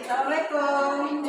Assalamualaikum.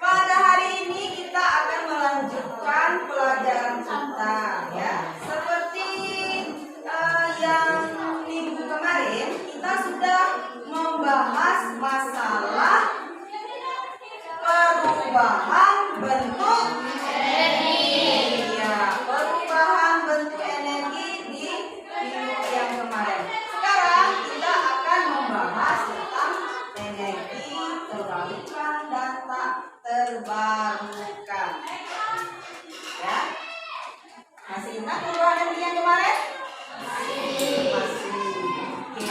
Pada hari ini kita akan melanjutkan pelajaran kita, ya. Seperti yang minggu kemarin kita sudah membahas masalah perubahan bentuk energi. Ya, perubahan bentuk energi di minggu yang kemarin. Sekarang kita akan membahas tentang energi terbarukan dan tak terbarukan. Ya, masih ingat perubahan energi yang kemarin? Masih. Oke.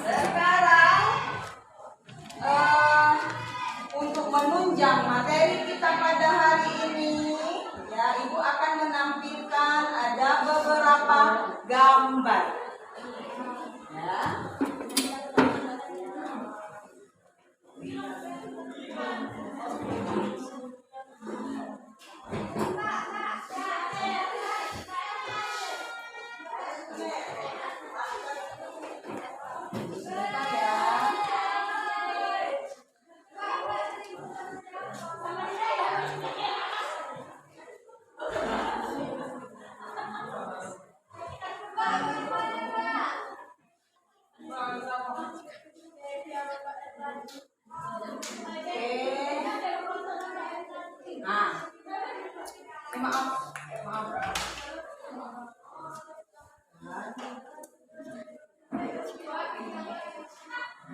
Sekarang untuk menunjang materi kita pada hari ini, ya, Ibu akan menampilkan ada beberapa gambar. Ya.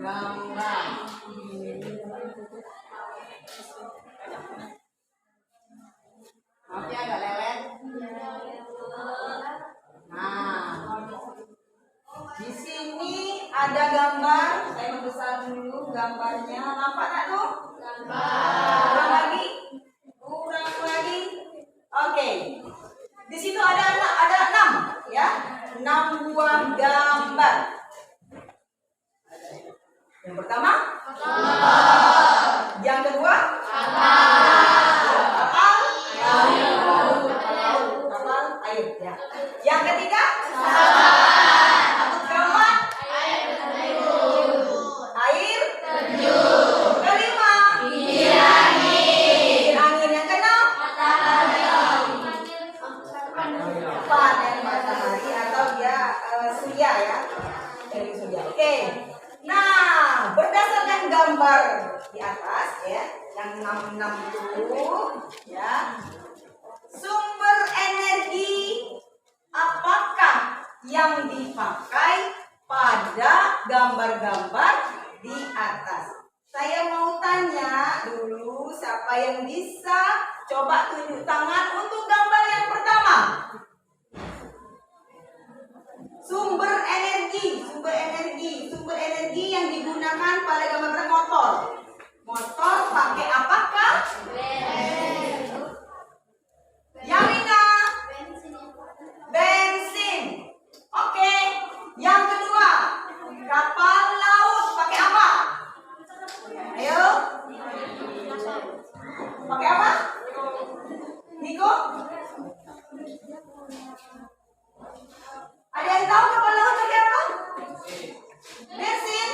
Gambar. Maaf ya agak lelet. Nah, di sini ada gambar. Saya membesar dulu gambarnya. Nampak tak tuh? Kurang lagi? Kurang lagi? Oke. Di situ ada 6, ya. 6 buah gambar. Yang pertama? Yang kedua? Kapal. gambar-gambar di atas. Saya mau tanya dulu siapa yang bisa coba tunjuk tangan untuk gambar yang pertama. Sumber energi yang digunakan pada gambar motor. Motor pakai apakah? Yamina. Bensin. Oke. Yang kedua, kapal laut pakai apa? Ayo. Pakai apa? Niko? Ada yang tahu kapal laut pakai apa? Bensin.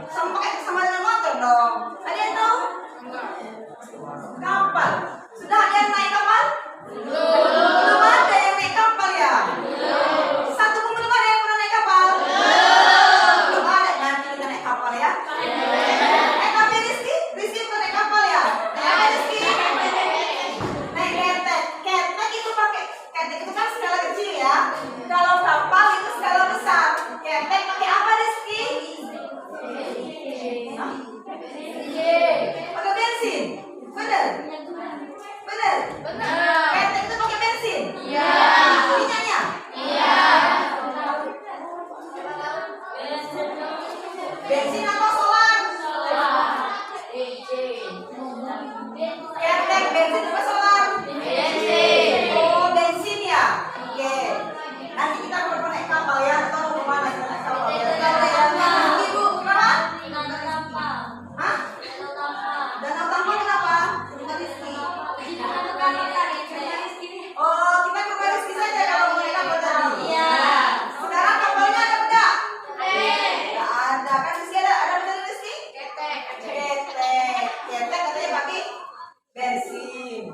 Sama dengan motor dong. Ada yang tahu? Kapal. Sudah ada yang naik kapal? Belum ada yang naik kapal ya? Satu pun belum ada yang pernah naik kapal? Belum ada. Nanti kita naik kapal ya. Tapi Rizky pernah naik kapal ya? Naik Rizky? Naik ketek. Ketek itu pakai, ketek itu kan skala kecil ya. Kalau kapal itu skala besar. Ketek pakai apa Rizky? Pakai bensin. Bener? Ketek itu pakai bensin? Iya. Minyaknya? Iya. Bensin atau solar? Ketek bensin atau solar? Bensin. Oh, bensin ya? Oke. Nanti kita perlu naik kapal ya. Atau mau kemana kita naik kapal ya? Ibu, kenapa? Hah? Danau Tampang kenapa? Oh, kita ke Rizky saja kalau mau naik kapal tadi. Iya. Sekarang kapalnya ada enggak? Enggak ada. Kan Rizky ada benar Rizky? Ketek katanya pakai bensin.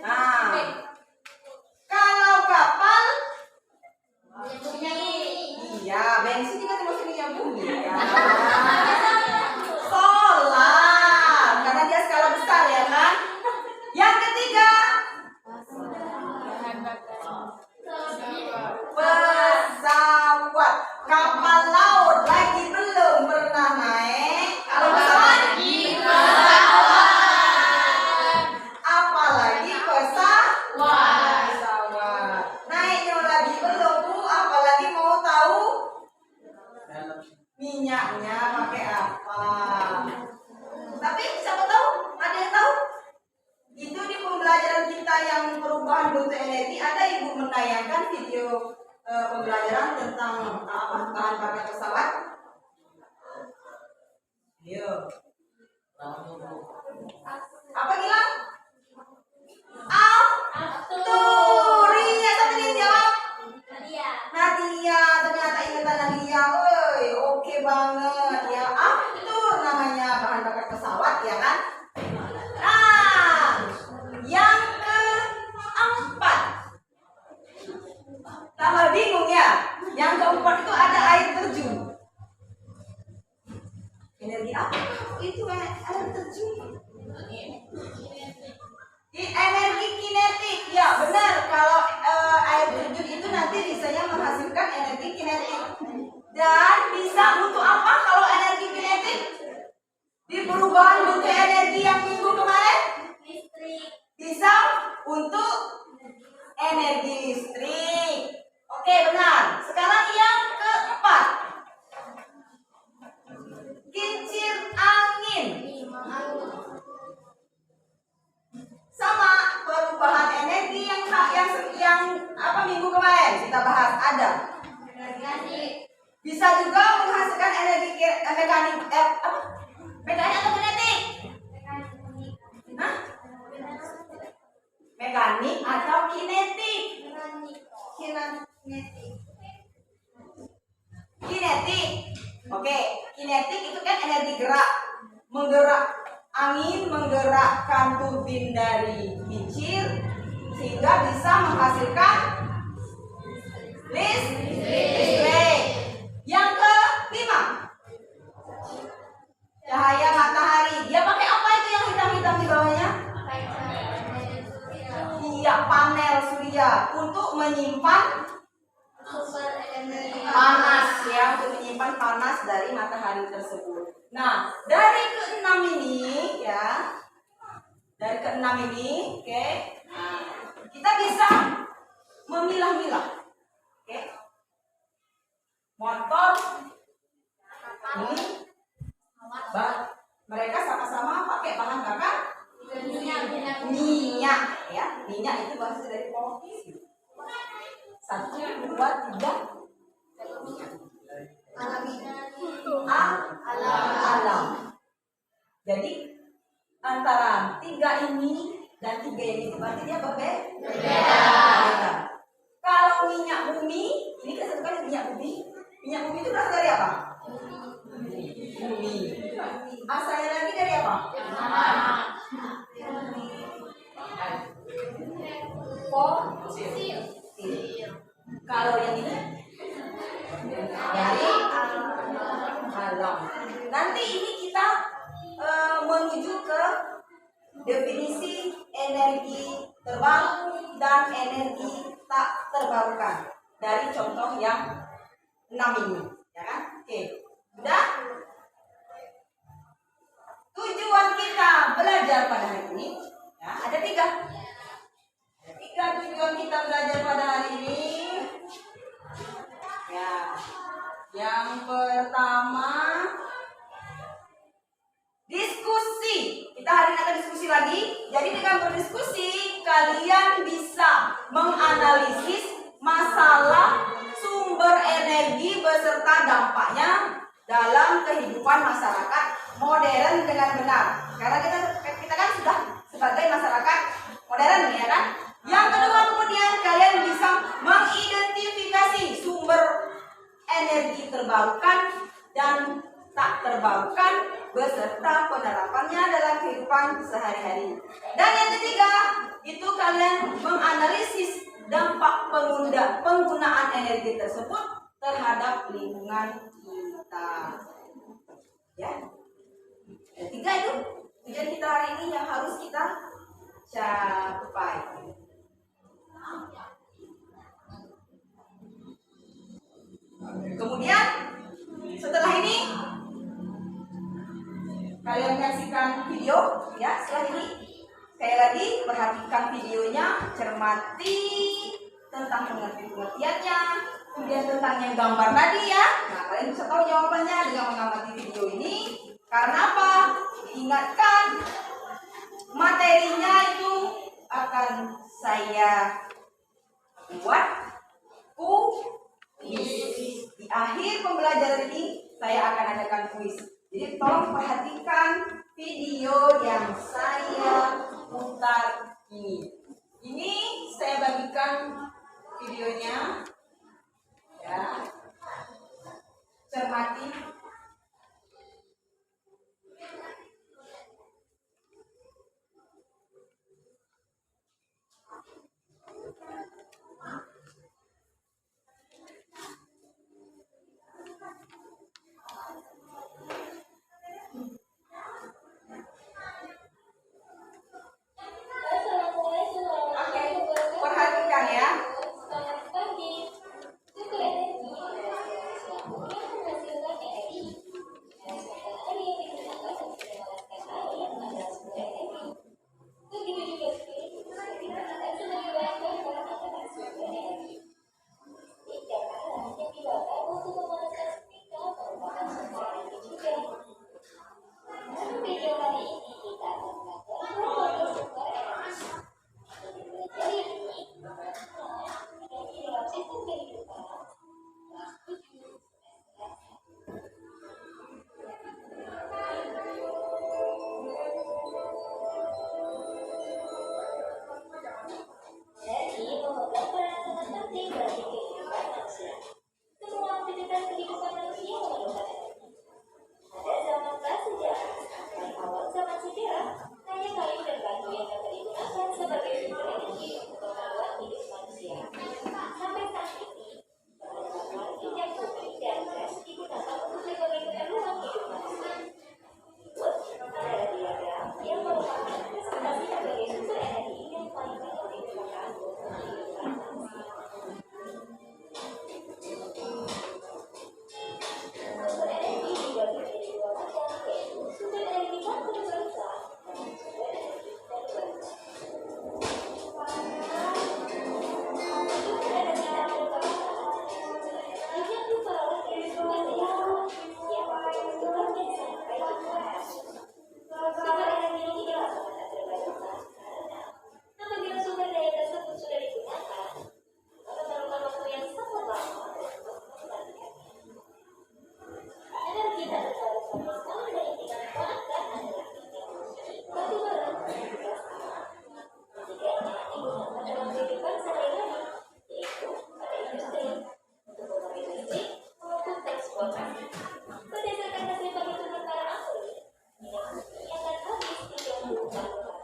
Nah, kalau kapal iya, bensin juga termasuk minyak bumi ya. Solar, karena dia skala besar ya kan. Yang ketiga, pesawat. Kapal laut lagi belum pernah naik. Kalau pesawat, apalagi pesawat. Naiknya lagi belum, Bu. Apalagi mau tahu minyaknya pakai apa. Tapi siapa tahu? Ada yang tahu? Itu di pembelajaran kita yang perubahan bentuk energi, ada ibu menayangkan video pembelajaran tentang bahan bakar pesawat. Ayo. Apa Gilang? Ria, siapa yang jawab? Nadia, ternyata ingatan Nadia. Woi, oke banget ya. Aftur namanya bahan bakar pesawat ya kan? Nah, yang keempat. Tambah bingung ya? Yang keempat itu ada air terjun. Energi apa? Itu air terjun. Energi kinetik. Ya benar, kalau air terjun itu nanti bisanya menghasilkan energi kinetik. Dan bisa untuk apa kalau energi kinetik? Di perubahan bentuk energi yang minggu kemarin? Bisa untuk energi listrik. Oke, benar. Sekarang yang keempat. Kincir angin. Sama perubahan energi yang apa minggu kemarin kita bahas ada. Bisa juga menghasilkan energi mekanik apa? Mekanik atau kinetik? Hah? Mekanik atau kinetik? Kinetik. Oke, kinetik itu kan energi gerak, menggerak angin, menggerakkan turbin dari kincir sehingga bisa menghasilkan listrik. Yang kelima, cahaya matahari. Dia pakai apa itu yang hitam-hitam di bawahnya? Iya, panel surya untuk menyimpan panas ya, untuk menyimpan panas dari matahari tersebut. Nah, dari keenam ini ya, dari keenam ini, oke, nah, kita bisa memilah-milah, oke. Motor ini, mereka sama-sama pakai bahan bakar minyak ya. Minyak itu berasal dari fosil. 1, 2, 3. Alam. Jadi antara 3 ini dan 3 yang itu berarti dia berbeda. Kalau minyak bumi, ini kan satu kali minyak bumi. Minyak bumi itu berasal dari apa? Bumi. Asalnya lagi dari apa? Fosil. Kalau yang ini dari alam. Nanti ini kita menuju ke definisi energi terbaru dan energi tak terbarukan dari contoh yang 6 ini, ya kan? Oke, udah. Tujuan kita belajar pada hari ini, ya, ada 3. Ada 3 tujuan kita belajar pada hari ini. Ya, yang pertama diskusi. Kita hari ini akan diskusi lagi. Jadi dengan berdiskusi kalian bisa menganalisis masalah sumber energi beserta dampaknya dalam kehidupan masyarakat modern dengan benar. Karena kita kan sudah sebagai masyarakat modern, ya kan? Yang kedua, kemudian kalian bisa mengidentifikasi sumber energi terbarukan dan tak terbarukan beserta penerapannya dalam kehidupan sehari-hari. Dan yang ketiga, itu kalian menganalisis dampak penggunaan energi tersebut terhadap lingkungan kita. Ya. Yang 3 itu tujuan kita hari ini yang harus kita capai. Kemudian setelah ini kalian menyaksikan video ya. Setelah ini sekali lagi perhatikan videonya, cermati tentang pengertiannya, kemudian tentang yang gambar tadi ya. Nah, kalian bisa tahu jawabannya dengan mengamati video ini. Karena apa? Diingatkan materinya itu akan saya buat kuis. Di akhir pembelajaran ini saya akan adakan kuis. Jadi tolong perhatikan video yang saya putar ini. Ini saya bagikan videonya. Ya. Cermati. Perhatikan ya.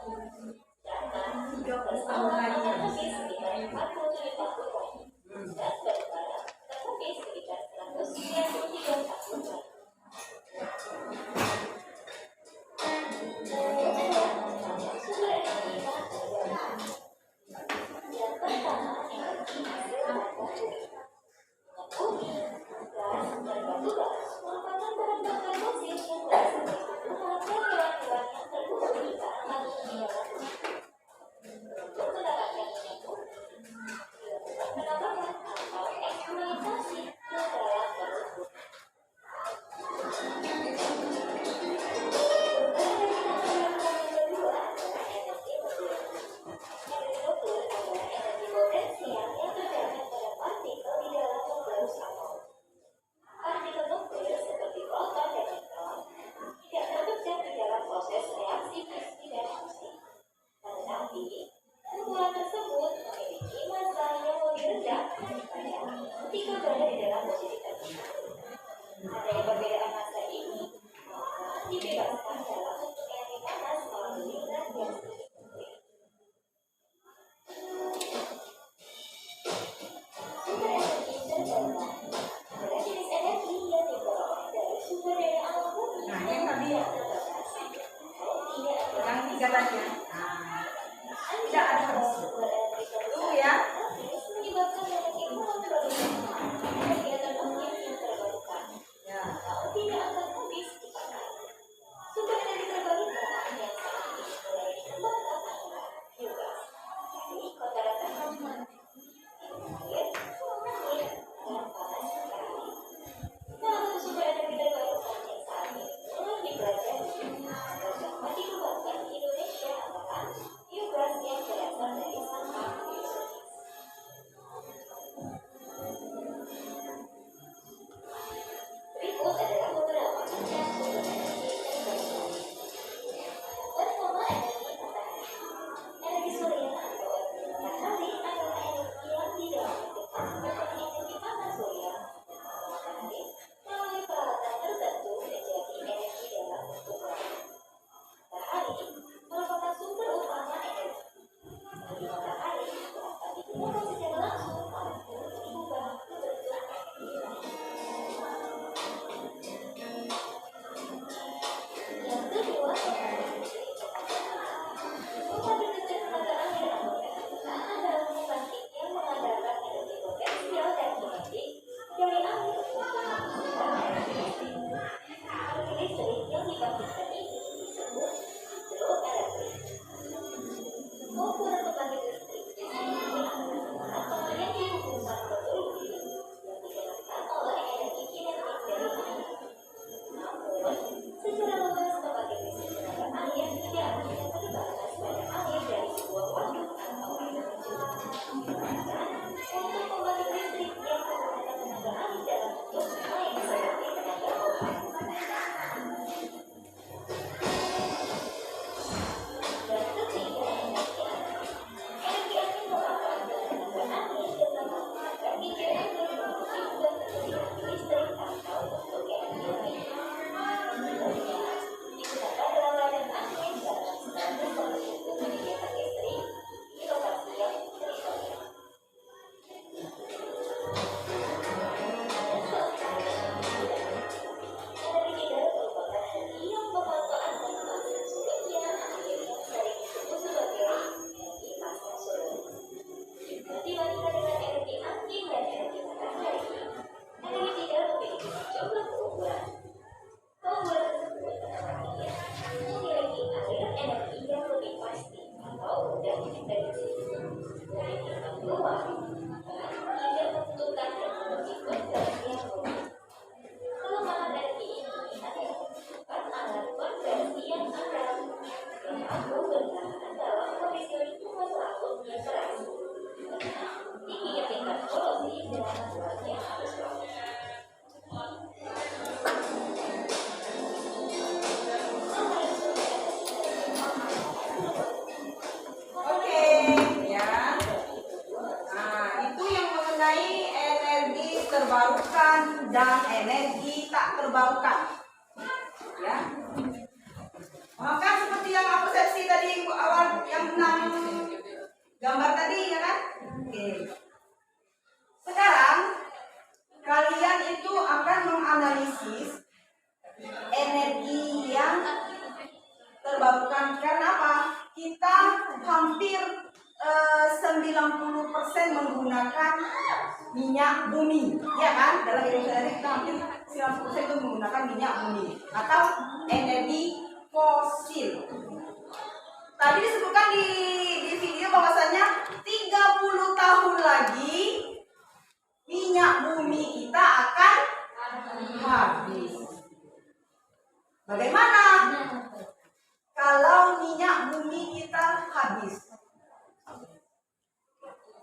13 tahun lagi. Nah, yang tadi yang tiga tadi ya. Nah, tidak ada habis. Tuh ya. terbarukan dan energi tak terbarukan. Ya. Maka seperti yang aku persepsi tadi awal hampir 90% menggunakan minyak bumi, ya kan? Dalam hidup sehari kita hampir 90% itu menggunakan minyak bumi atau energi fosil. Tadi disebutkan di video bahwasanya 30 tahun lagi minyak bumi kita akan habis. Bagaimana kalau minyak bumi kita habis?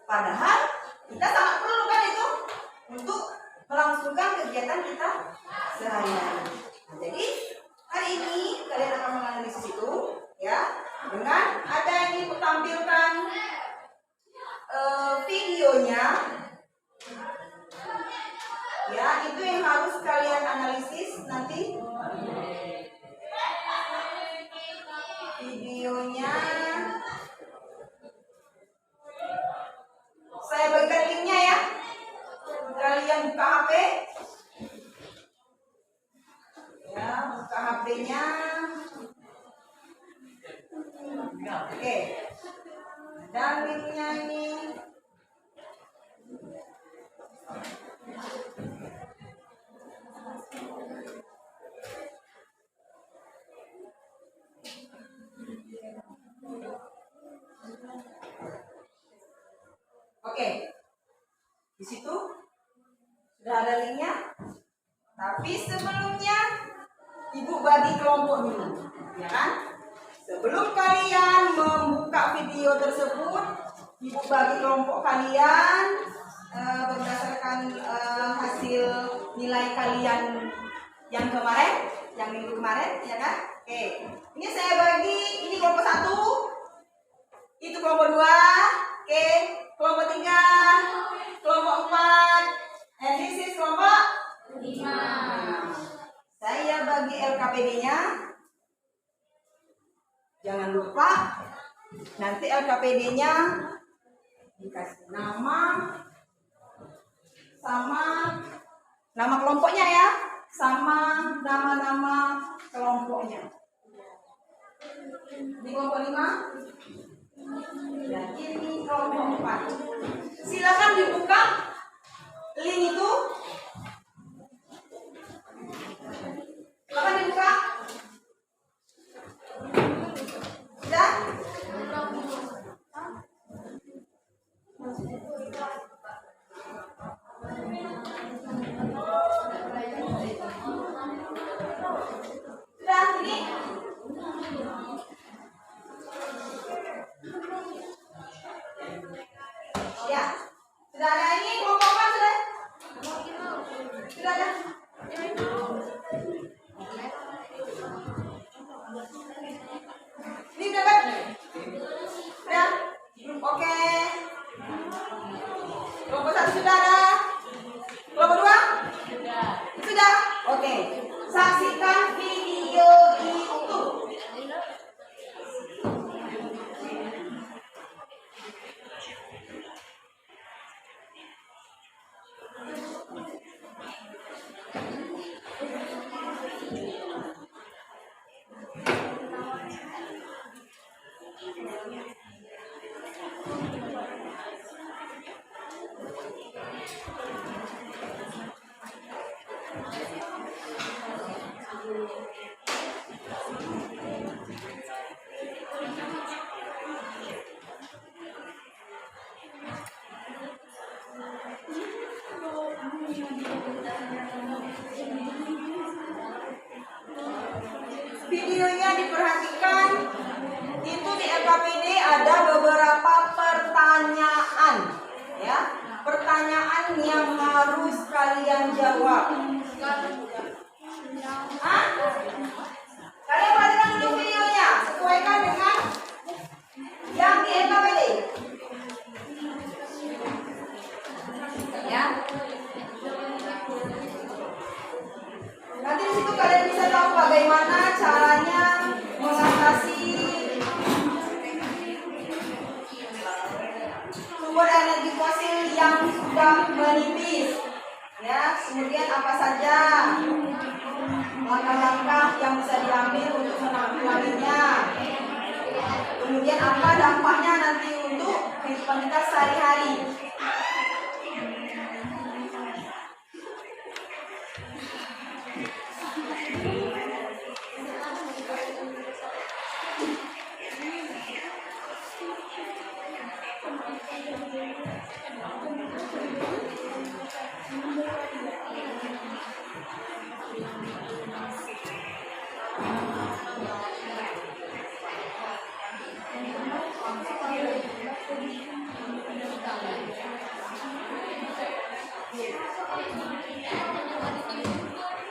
Padahal kita sangat perlu kan itu untuk melangsungkan kegiatan kita sehari-hari. Nah, jadi hari ini kalian akan menganalisis itu, ya, dengan ada ini tampilkan videonya, ya, itu yang harus kalian analisis nanti. Videonya saya bagikan linknya ya. Kalian buka HP. Ya, buka HP-nya. Oke. Dan linknya ini. Oke. Di situ sudah ada linknya. Tapi sebelumnya Ibu bagi kelompok dulu, ya kan? Sebelum kalian membuka video tersebut, Ibu bagi kelompok kalian berdasarkan hasil nilai kalian yang kemarin, yang minggu kemarin, ya kan? Oke, ini saya bagi, ini kelompok 1, itu kelompok 2, oke, kelompok 3, kelompok 4, and this is kelompok 5. Saya bagi LKPD-nya. Jangan lupa nanti LKPD-nya dikasih nama sama nama kelompoknya ya, sama nama-nama kelompoknya. Di kelompok 5 dan ini kelompok 4. Silakan dibuka link itu. Silakan dibuka. Sudah? Sudah ini? Ya. Sudah ada ini kelompok apa sudah? Sudah ada? Ini dapat? Sudah? Oke. Kelompok 1 sudah ada? Kelompok 2? Sudah? Oke. Saksikan video itu. Videonya diperhatikan. Itu di LKPD ada beberapa pertanyaan, ya, pertanyaan yang harus kalian jawab. Hah? Kalian perhatikan dulu videonya, sesuaikan dengan yang di LKPD. Ya. Nanti di situ kalian bisa tahu bagaimana caranya mengatasi sumber energi fosil yang sudah menipis. Ya, kemudian apa saja langkah-langkah yang bisa diambil untuk menanggulanginya. Kemudian apa dampaknya nanti kehidupan kita sehari-hari.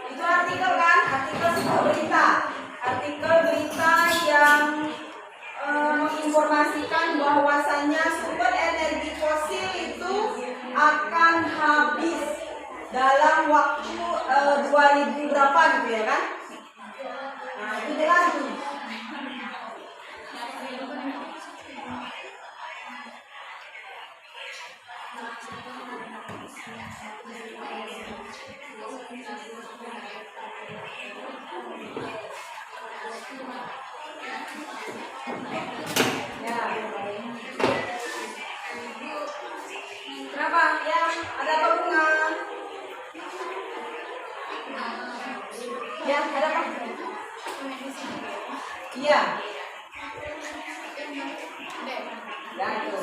Itu artikel kan, artikel sebuah berita, artikel berita yang menginformasikan bahwasanya sumber energi fosil itu akan habis dalam waktu 2000 berapa gitu ya kan? Nah itu jelas tuh. Kenapa? Ya, ada apa bunga? Ya, ada apa? Iya. Ya, itu.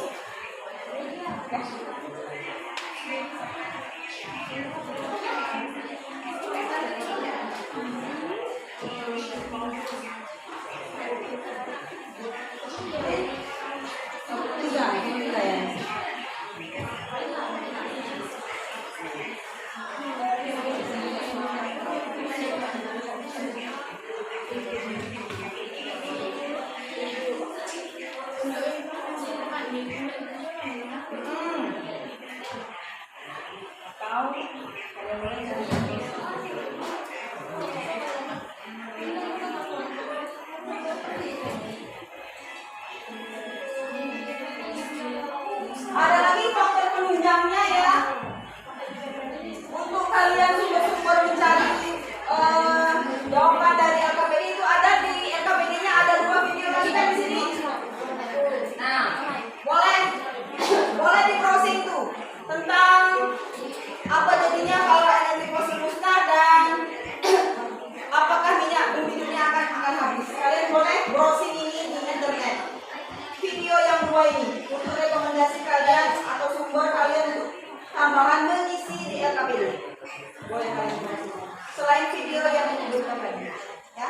Ada lagi faktor penunjangnya ya. Untuk kalian sumber-sumber mencari jawaban dari LKPD itu ada di LKPD-nya, ada 2 video lagi kan di sini. Nah, boleh di browsing tuh tentang apa jadinya kalau energi fosil musnah dan apakah minyak bumi akan habis. Kalian boleh browsing ini di internet. Video yang 2 ini untuk rekomendasi kalian atau sumber kalian untuk tambahan mengisi di LKPD. Boleh kalian browsing. Selain video yang menyebutkan tadi, ya.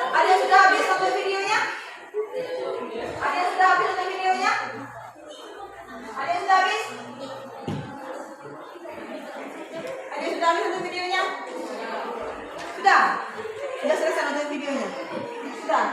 Ada yang sudah habis nonton videonya? Ada yang sudah habis nonton videonya? Ada yang sudah habis? Ada yang sudah habis nonton videonya? Sudah? Sudah selesai nonton videonya? Sudah?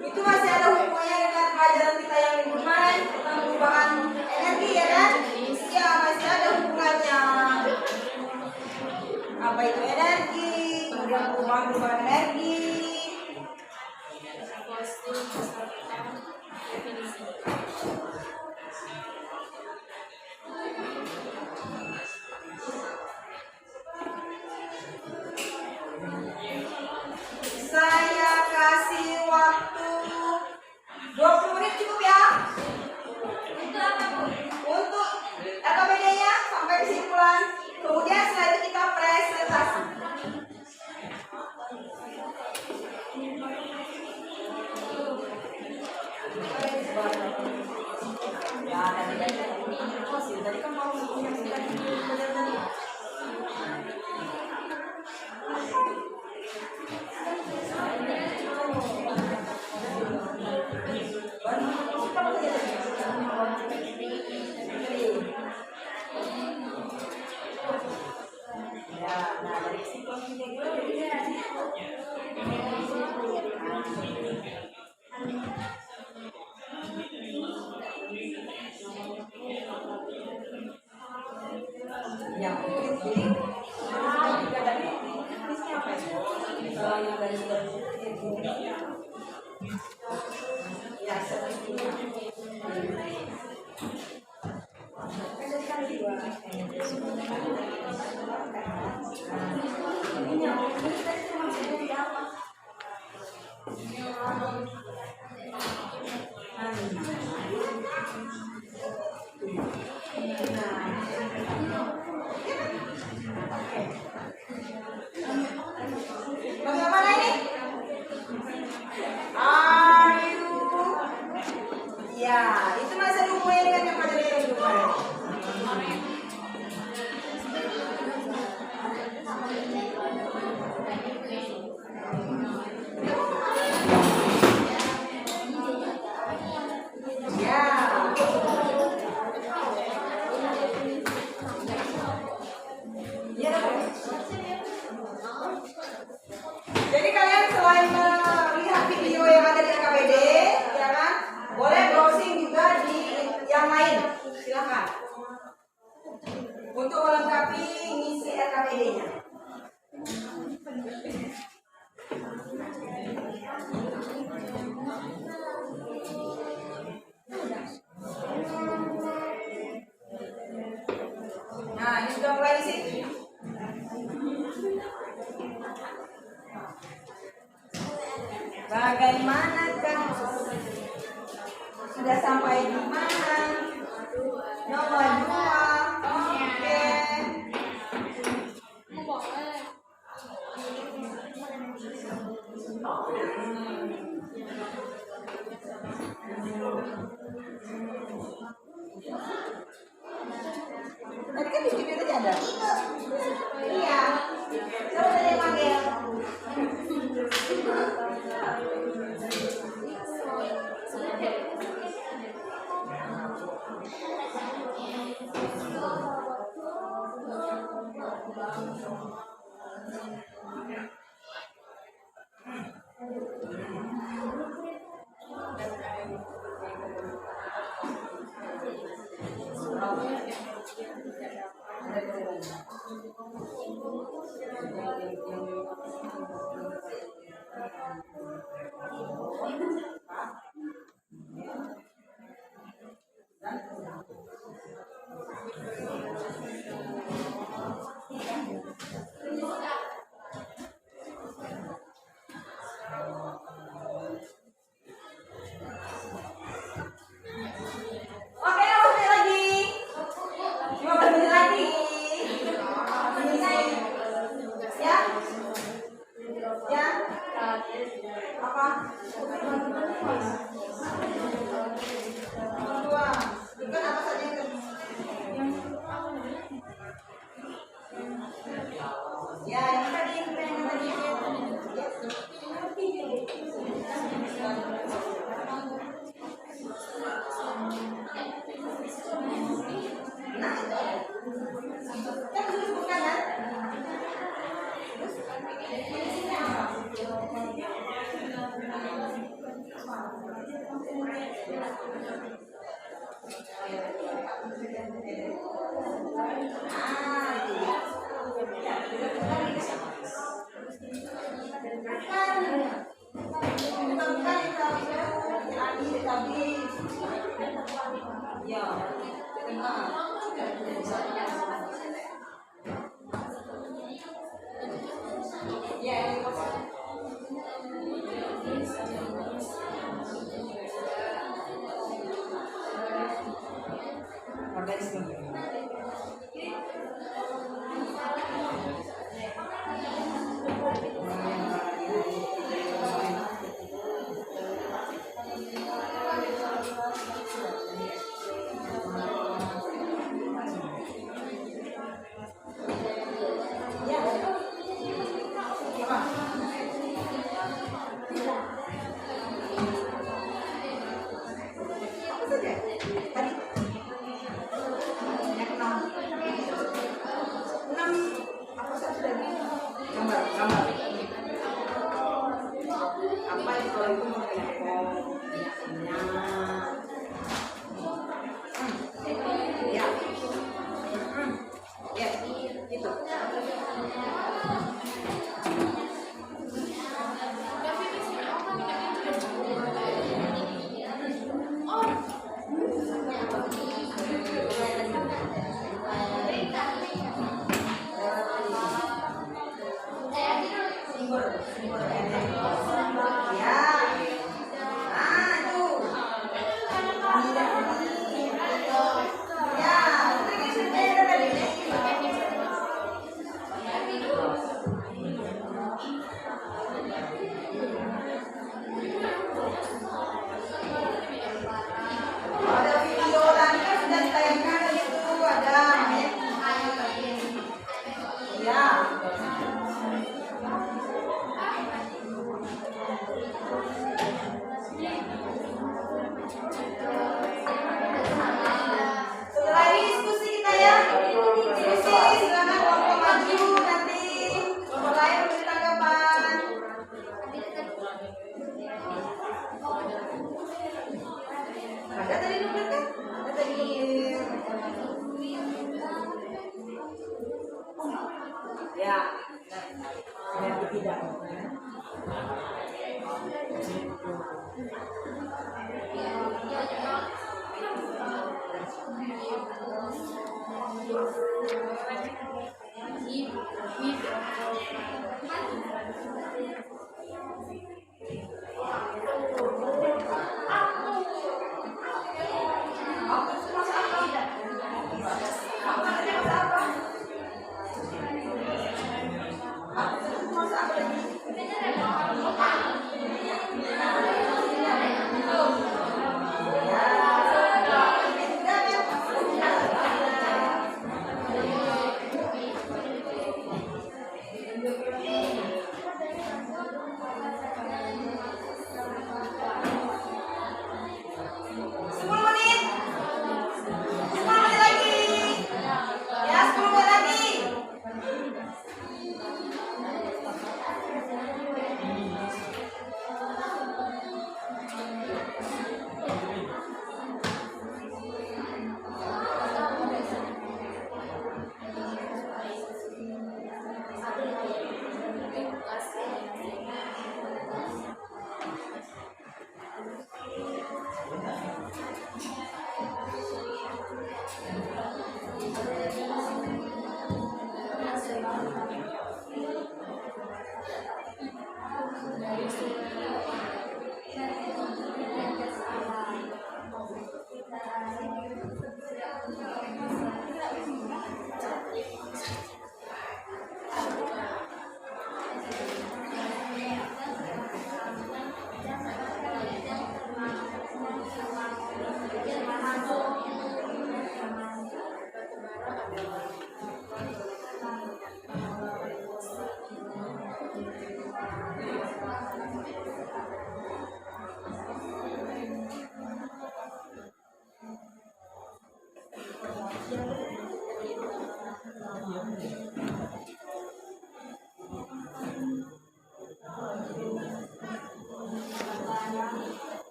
Itu masih ada hubungannya dengan pelajaran kita yang minggu kemarin tentang perubahan energi ya kan? Ya masih ada hubungannya. Apa itu energi? Kemudian perubahan energi. Saya kasih waktu 20 menit cukup ya. Untuk LKPD-nya sampai kesimpulan. Kemudian setelah itu kita presentasi. Ya, tadi kan mau menyaksikan tadi. Bagaimana ini? Ayu. Ya, itu masih ada hubungannya dengan yang pada yang kemarin. Jadi kalian selain melihat video yang ada di KBD, ya kan, boleh browsing juga di yang lain, silakan. Untuk melengkapi ngisi RKPD-nya. Nah, ini sudah mulai isi. Bagaimanakah? Sudah sampai di mana? Nomor 2. Oke. Tadi kan di video tadi ada. Iya. Coba tadi panggil. Ya. Apa? Kan duduk bukan kan?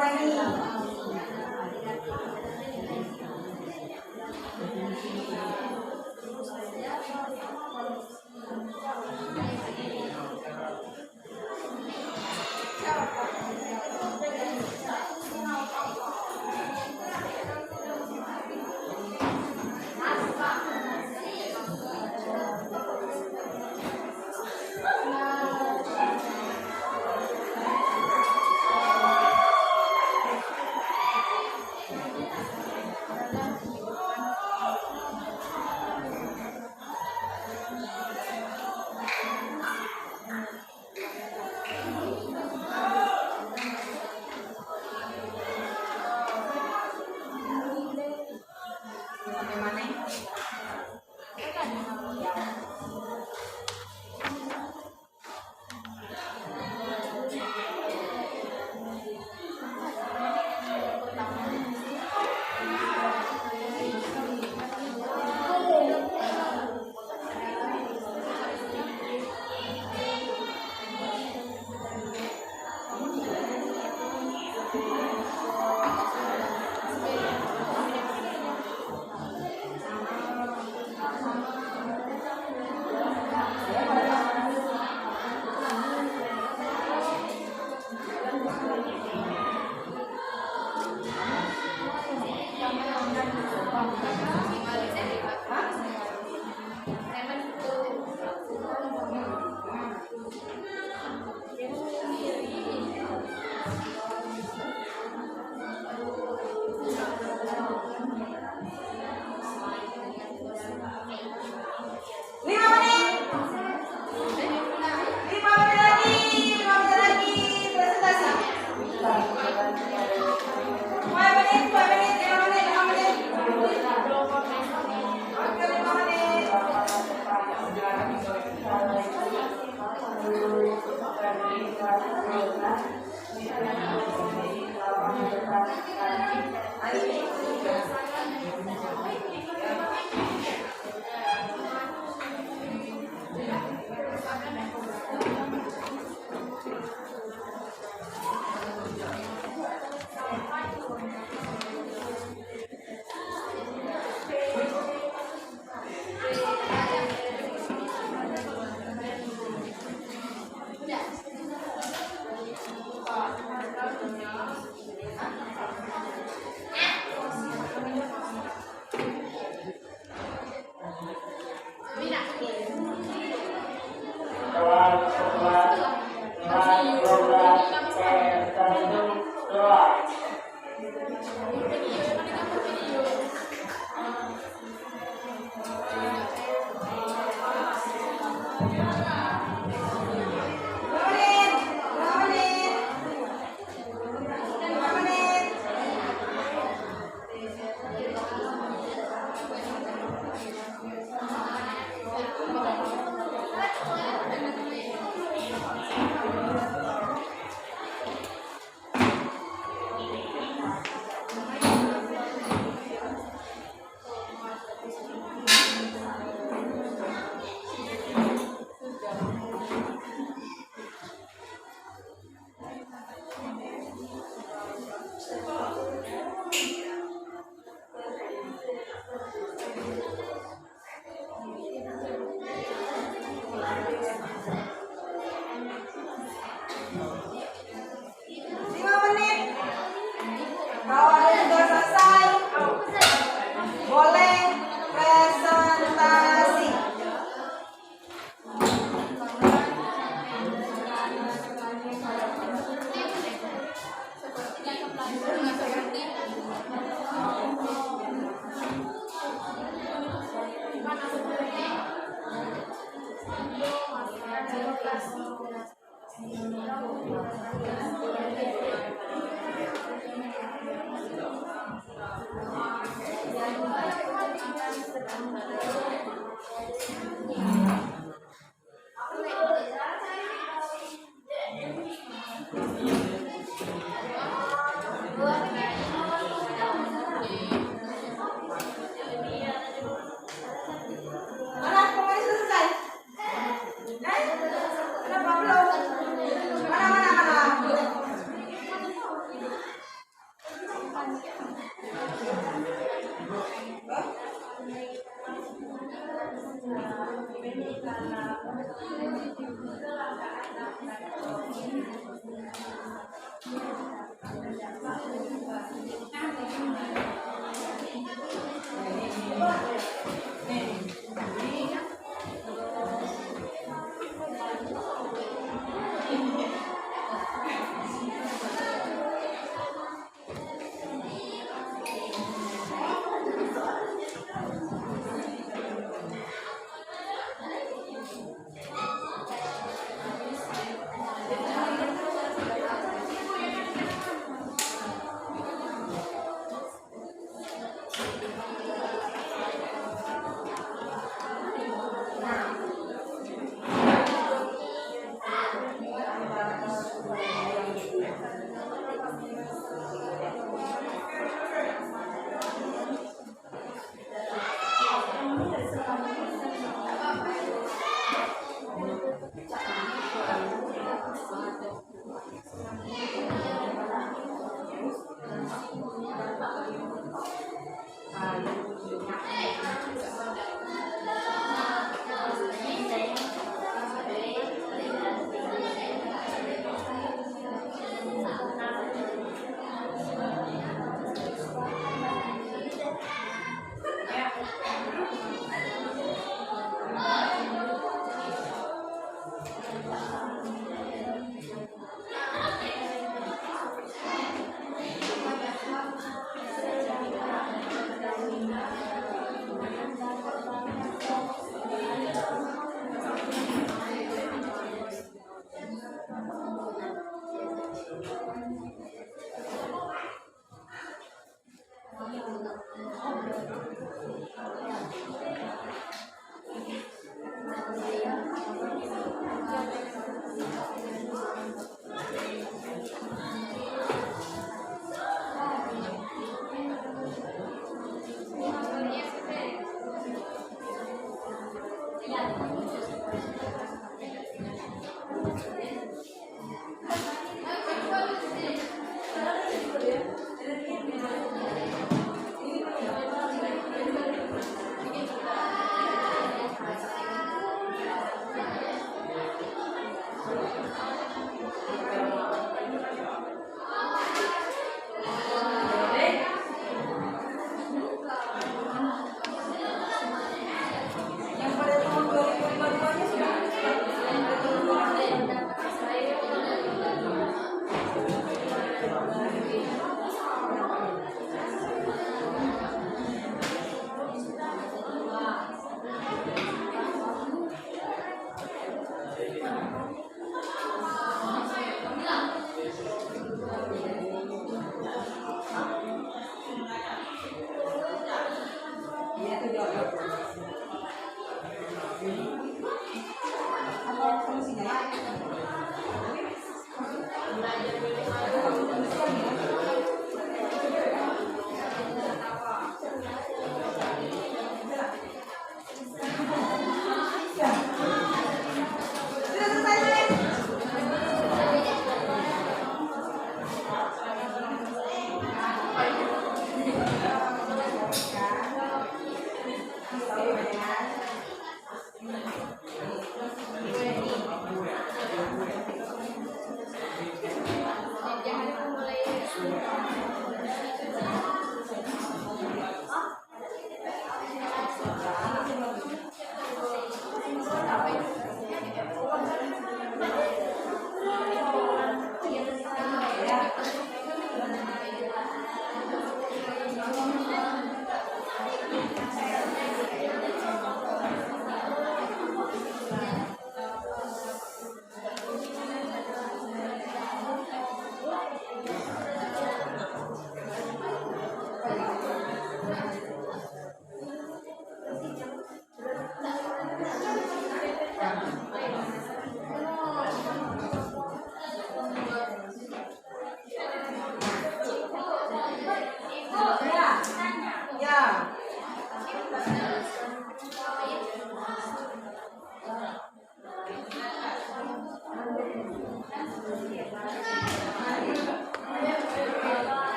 Nurani.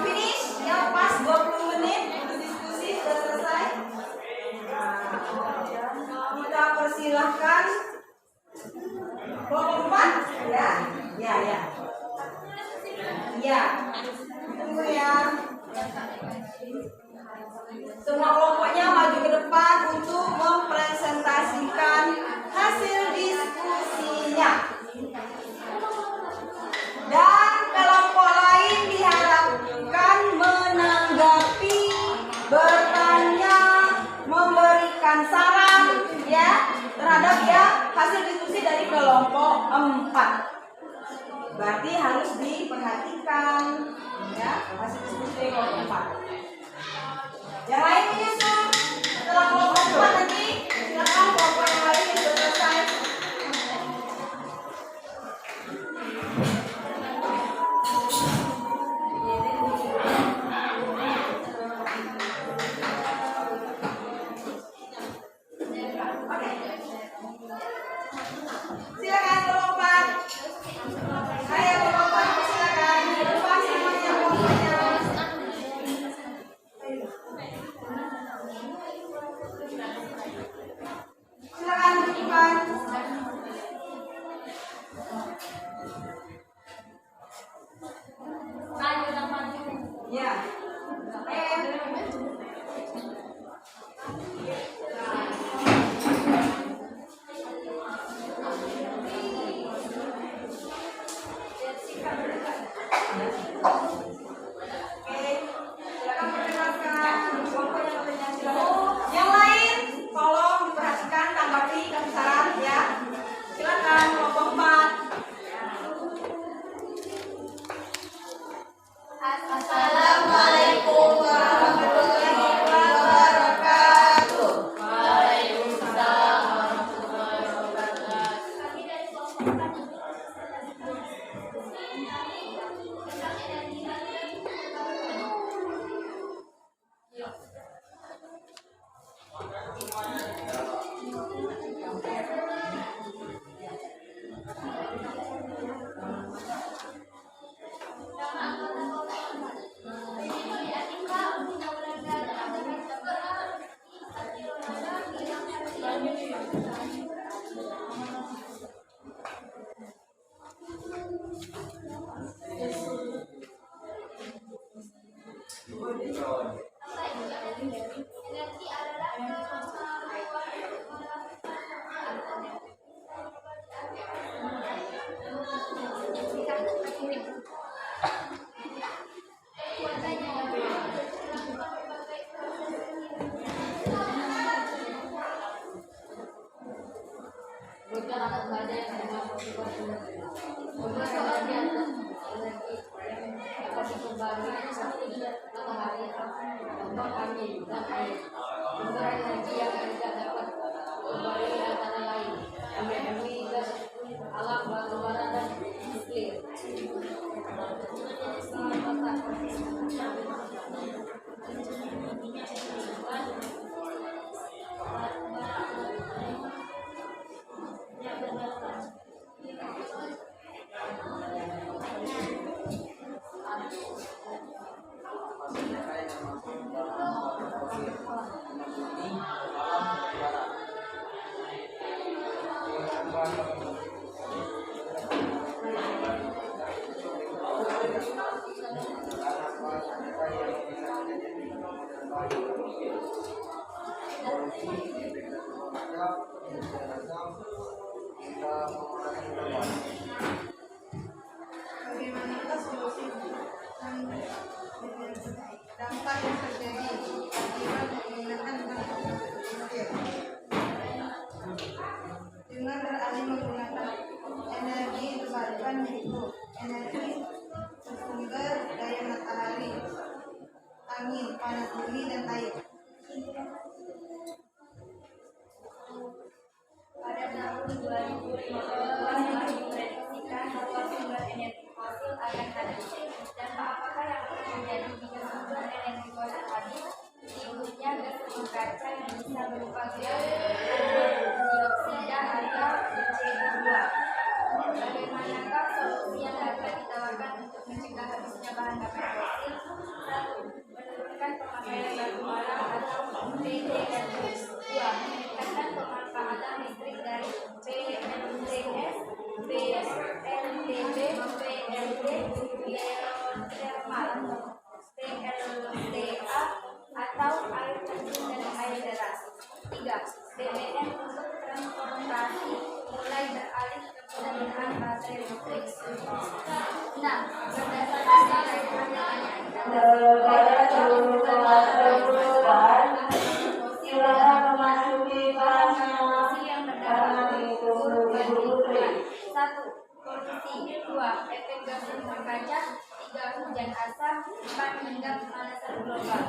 finish? Yang pas 20 menit untuk diskusi sudah selesai. Kita persilahkan kelompok 4 ya. Ya. Tunggu ya. Semua kelompoknya maju ke depan untuk mempresentasikan hasil diskusinya. Dan kelompok lain diharapkan menanggapi, bertanya, memberikan saran ya terhadap ya hasil diskusi dari kelompok 4. Berarti harus diperhatikan ya hasil diskusi dari kelompok 4. Yang lain menyusul setelah kelompok 4 nanti silakan kelompok yang lain yang sudah selesai. Silakan kelompok 4. Saya kelompok 4 silakan di depan semuanya kelompoknya. Silakan di depan. Ya. Yang lain tolong diperhatikan, tanggapi, kasih saran ya. Silakan kelompok 4. Assalamualaikum warahmatullahi wabarakatuh. Waalaikumsalam warahmatullahi wabarakatuh. Kami dari kelompok 4 energi adalah alam batu-bara dan nuklir. Bagaimanakah solusi dampak yang terjadi akibat penggunaan nuklir dengan beralih menggunakan energi terbarukan yaitu energi bersumber daya matahari, angin, panas bumi, dan air. pada tahun 2050 diprediksikan bahwa sumber energi fosil akan habis. Dampak apakah yang akan terjadi jika sumber energi fosil habis? Berikutnya gas rumah kaca yang bisa berupa gas dioksida atau CO2. Bagaimanakah solusi yang dapat ditawarkan untuk mencegah habisnya bahan bakar fosil? seluruh kelas kebutuhan, silakan memasuki kelasnya yang terdapat guru dan lingkungan. 1. Polusi. 2. Efek gas rumah kaca. 3. Hujan asap. 4. Hingga pemanasan global.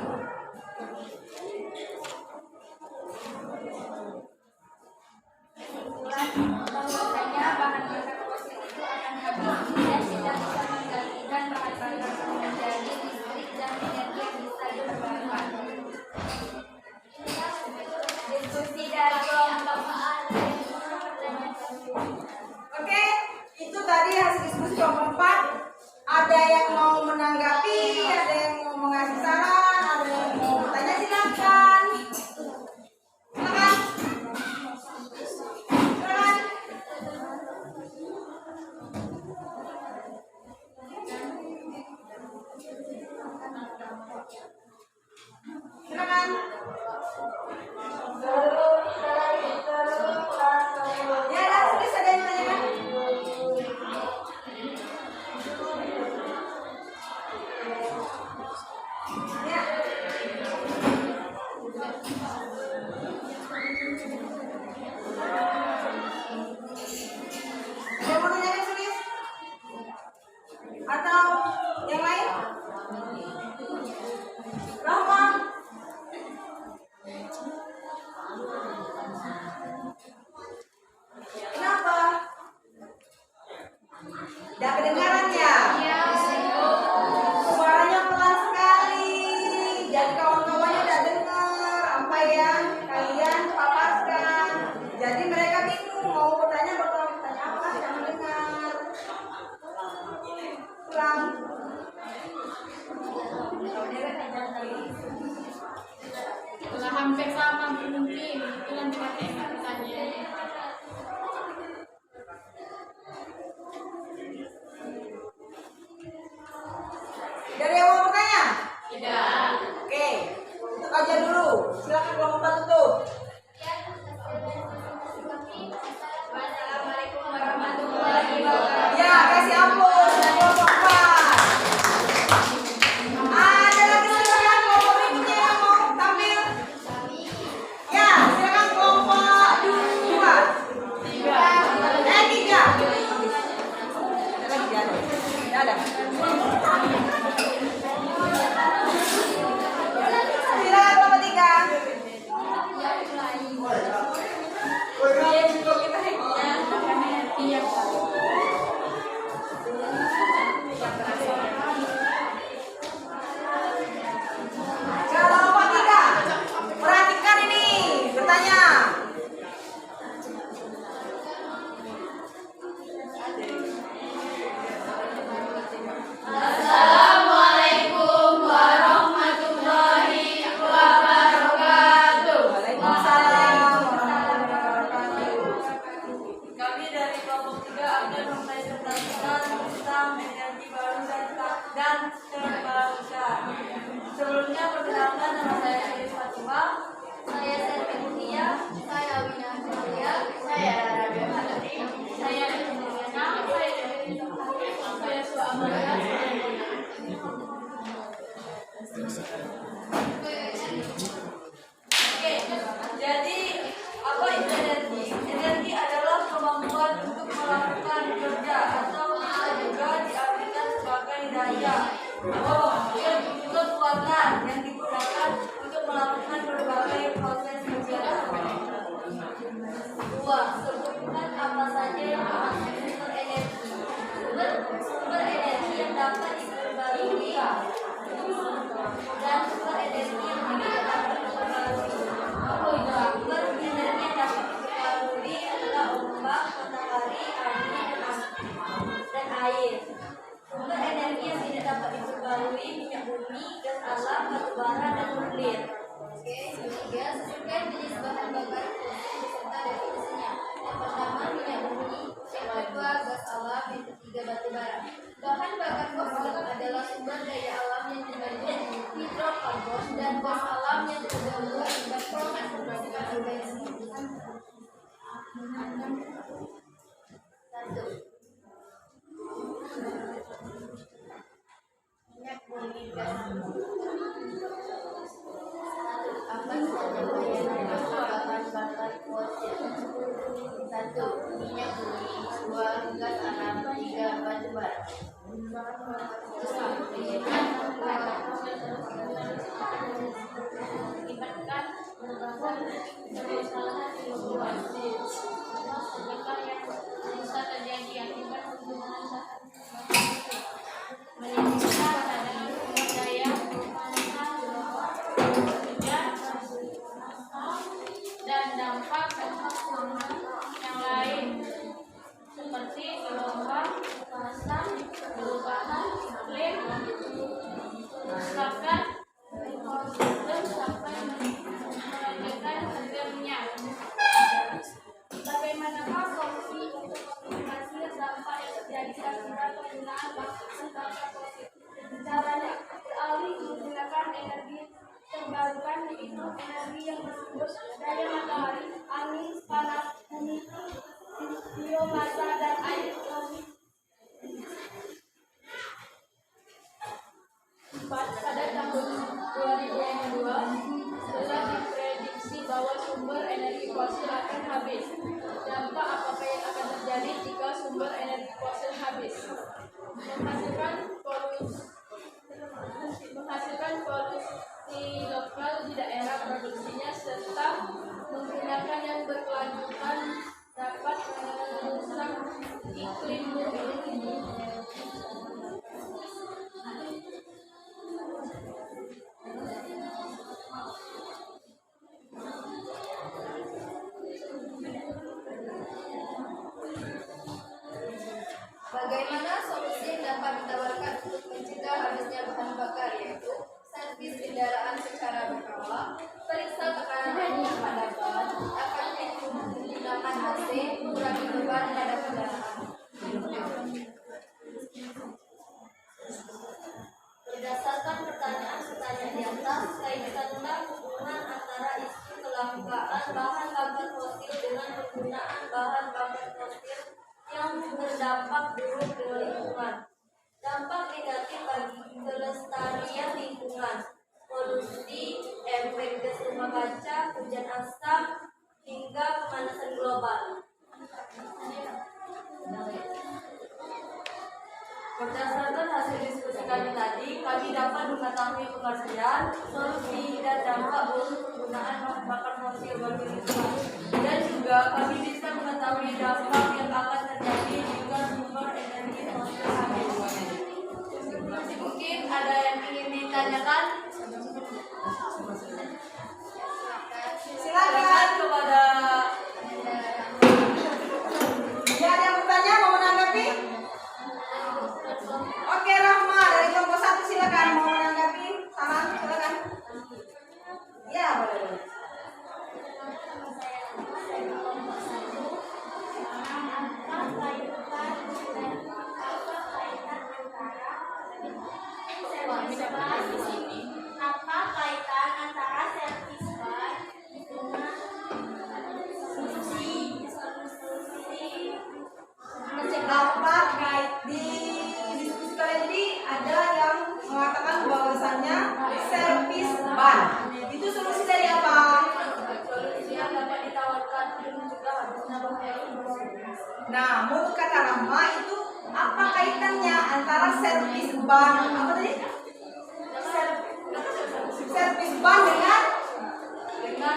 Kesimpulan, bahwasanya bahan bakar fosil itu akan habis dan tidak bisa menggantikan bahan bakar menjadi listrik dan energi yang bisa digunakan. Diskusi dari kelompok Oke, itu tadi hasil diskusi kelompok 4. Ada yang mau menanggapi, ada yang mau mengasih saran, ada yang mau bertanya, silakan. Silakan. Silakan. Silakan. Ya, ada yang menanyakan? Ya. Ada yang mau nanyakan serius? Atau yang lain? Rahma? Kenapa? Tidak kedengaran ya? Suaranya pelan sekali. Jadi kawan-kawannya tidak dengar apa yang kalian paparkan. Jadi mereka bingung mau bertanya apa, tidak mendengar. Ulang. Setelah hampir sama mungkin itu yang dipakai katanya. Dari yang mau bertanya? Tidak. Oke, tutup aja dulu. Silakan kelompok 4 tutup. Wassalamualaikum warahmatullahi wabarakatuh. Ya, kasih ampun dari kelompok 4. Ada lagi silakan kelompok berikutnya yang mau tampil. Ya, silakan kelompok 2. 3. Ada lagi ada. Tidak ada. Silakan kelompok 3. Kelompok 3. Perhatikan ini, bertanya. Assalamualaikum warahmatullahi wabarakatuh. Waalaikumsalam warahmatullahi wabarakatuh. Kami dari kelompok 3 akan mempresentasikan tentang energi baru dan terbarukan. Sebelumnya perkenalkan, nama saya Sri Fatimah. Saya Servi Mutia, saya Wina Julia, Saya Rabia Fatih. saya Juliana, Saya Suamaya. Oke, jadi apa itu energi? Energi adalah kemampuan untuk melakukan kerja atau bisa juga diartikan sebagai daya atau kekuatan yang digunakan untuk melakukan berbagai proses kegiatan. 2. Sebutkan apa saja yang termasuk sumber energi. Sumber energi yang dapat diperbarui dan sumber energi yang tidak dapat diperbarui. Sumber energi yang dapat diperbarui adalah ombak, matahari, angin, dan air. Sumber energi yang tidak dapat diperbarui minyak bumi, gas alam, batu bara, dan nuklir. Oke, 3. Sebutkan jenis bahan bakar fosil beserta definisinya. Yang pertama minyak bumi, yang kedua gas alam, yang ketiga batu bara. Bahan bakar fosil adalah sumber daya alam yang mengandung hidrokarbon dan gas alam yang tergabung akibat proses pembentukan organisme. 1. Minyak bumi gas. bahan bakar fosil mengikat mengakibatkan berbagai permasalahan di lingkungan. Sedangkan yang bisa terjadi akibat penggunaan bahan bakar meningkatkan cadangan sumber daya hujan dan dampak yang lain seperti gelombang pasang, perubahan iklim, bahkan sampai melanjutkan tenggelamnya. Bagaimanakah solusi untuk mengatasi dampak yang terjadi akibat penggunaan bahan bakar fosil? Caranya beralih menggunakan energi terbarukan, yaitu energi yang bersumber dari matahari, angin, panas, bumi, biomasa, dan air. Pada tahun 2022 telah diprediksi bahwa sumber energi fosil akan habis. Dampak apakah yang akan terjadi jika sumber energi fosil habis? Menghasilkan polusi lokal di daerah produksinya serta menggunakan yang berkelanjutan dapat merusak iklim bumi. Bagaimana solusi yang dapat ditawarkan untuk mencegah habisnya bahan bakar, yaitu servis kendaraan secara berkala, periksa tekanan minyak pada ban, akan menggunakan AC, mengurangi beban pada kendaraan. Berdasarkan pertanyaan di atas, kaitkanlah hubungan antara isu kelangkaan bahan bakar fosil dengan penggunaan bahan bakar fosil yang berdampak buruk ke lingkungan. Dampak negatif bagi kelestarian lingkungan, polusi, efek gas rumah kaca, hujan asam, hingga pemanasan global. Berdasarkan hasil diskusi kami tadi, kami dapat mengetahui pengertian, solusi, dan dampak buruk penggunaan bahan bakar fosil bagi lingkungan. Dan juga kami bisa mengetahui dampak yang akan terjadi jika sumber energi fosil habis. Mungkin ada yang ingin ditanyakan? Silakan. Kepada Ya, ada yang bertanya mau menanggapi? Oke, Rahma dari kelompok 1 silakan mau menanggapi. Salam, silakan. Ya, boleh. Apa kaitan antara servis ban dengan solusi Apa kait di diskusi kali ini ada yang mengatakan bahwasannya servis ban itu solusi dari apa? solusi yang dapat ditawarkan untuk mencegah habisnya bahan fosil. Nah, menurut kata Rahma itu apa kaitannya antara servis ban apa tadi? Servis ban dengan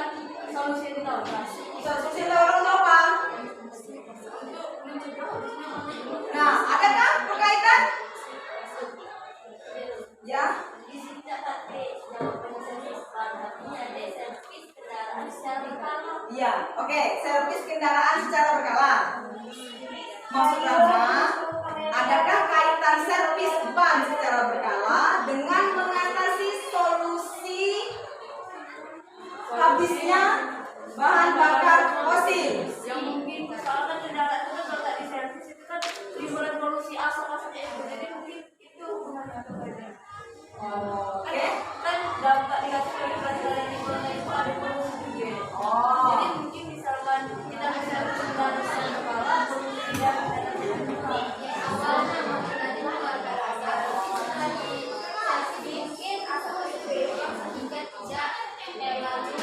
solusi yang ditawarkan solusi orang apa? untuk mencegah habisnya bahan fosil. Nah, adakah perkaitan? Ya. di sini dapat jawaban servis ban, artinya ada servis kendaraan secara berkala. Iya, oke. Servis kendaraan secara berkala. Maksud Rahma, adakah kaitan servis ban secara berkala dengan mengatasi solusi habisnya bahan bakar fosil? Yang mungkin misalkan kendaraan itu kalau tak diservis itu kan timbulkan polusi asap-asapnya itu, jadi mungkin itu hubungannya kepada Oke. kan dampak negatif dari pelajaran lingkungan itu ada polusi juga. Oh. Jadi mungkin misalkan kita bisa kendaraan secara berkala, polusi tidak Awalnya menggunakan warga rasa, tadi servis mungkin asal itu yang tidak lalu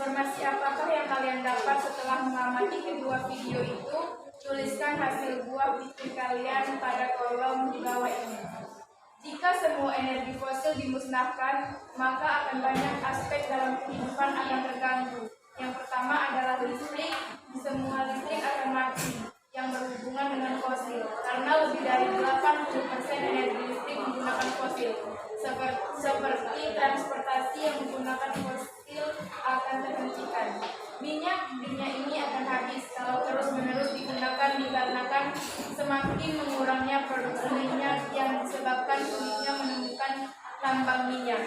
Informasi apakah yang kalian dapat setelah mengamati kedua video itu? Tuliskan hasil buah pikir kalian pada kolom di bawah ini. Jika semua energi fosil dimusnahkan, maka akan banyak aspek dalam kehidupan akan terganggu. Yang pertama adalah listrik. Semua listrik akan mati yang berhubungan dengan fosil, karena lebih dari 80% energi listrik menggunakan fosil. Seperti transportasi yang menggunakan fosil akan terhentikan. Minyak dunia ini akan habis kalau terus-menerus digunakan dikarenakan semakin mengurangnya produksi minyak yang disebabkan sulitnya menemukan tambang minyak.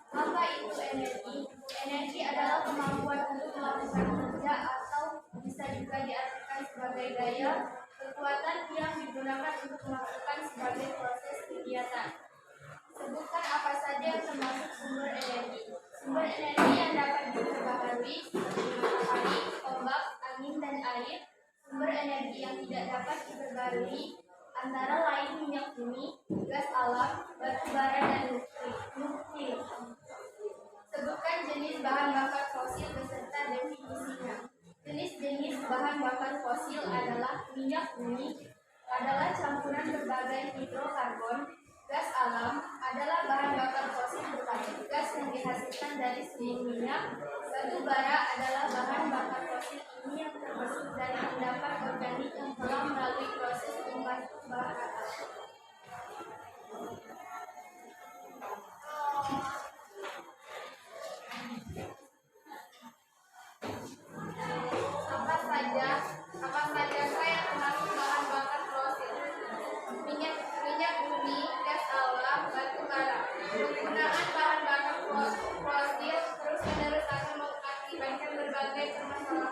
Apa itu energi? Energi adalah kemampuan untuk melakukan kerja atau bisa juga diartikan sebagai daya, kekuatan yang digunakan untuk melakukan sebagai proses kegiatan. Sebutkan apa saja yang termasuk sumber energi. Sumber energi yang dapat diperbaharui seperti matahari, ombak, angin, dan air. Sumber energi yang tidak dapat diperbaharui antara lain minyak bumi, gas alam, batu bara, dan nuklir. Sebutkan jenis bahan bakar fosil beserta definisinya. Jenis-jenis bahan bakar fosil adalah minyak bumi, adalah campuran berbagai hidrokarbon. Gas alam adalah bahan bakar fosil berupa gas yang dihasilkan dari sumber minyak. Batu bara adalah bahan bakar fosil ini yang terbentuk dari endapan organik yang telah melalui proses pembuatan. Apa saja yang termasuk bahan bakar fosil? Minyak bumi, gas alam, batu bara. Penggunaan bahan bakar fosil terus-menerus akan mengakibatkan berbagai permasalahan